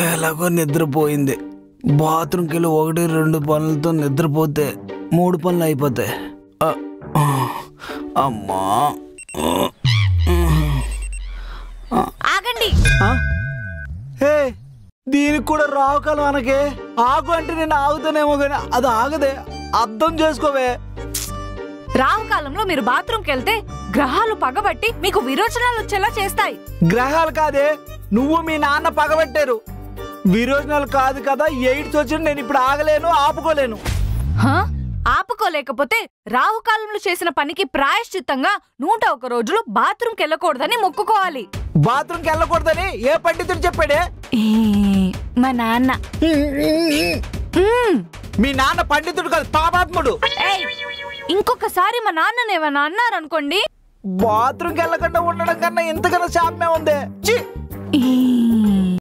ఎలాగో నిద్రపోయింది. బాత్రూమ్కి వెళ్ళి 1-2 పనులతో నిద్రపోతే 3 పనులు అయిపోతాయి. అమ్మా ఆగండి. దీనికి కూడా రావుకాలం అనకే. ఆగు అంటే నేను ఆగుతానేమో కానీ అది ఆగదే. అర్థం చేసుకోవే. రాహుకాలంలో మీరు బాత్రూమ్కి వెళ్తే గ్రహాలు పగబట్టి మీకు విరోచనాలు వచ్చేలా చేస్తాయి. గ్రహాలు కాదే, నువ్వు మీ నాన్న పగబట్టారు. విరోచనాలు కాదు కదా, ఎయిడ్స్ వచ్చిన నేను ఇప్పుడు ఆగలేను, ఆపుకోలేను. ఆపుకోలేకపోతే రాహుకాలంలో చేసిన పనికి ప్రాయశ్చిత్తంగా 101 రోజులు బాత్రూమ్కి వెళ్ళకూడదని మొక్కుకోవాలి. బాత్రూమ్కి వెళ్ళకూడదని ఏ పండితుడు చెప్పాడే? మా నాన్న. మీ నాన్న పండితుడు కాదు, పాపాత్ముడు. ఇంకొకసారి మా నాన్ననేమన్నా అన్నారనుకోండి, బాత్రూమ్కి వెళ్ళకుండా ఉండడం కన్నా ఇంతకన్నా శాపమే ఉంది.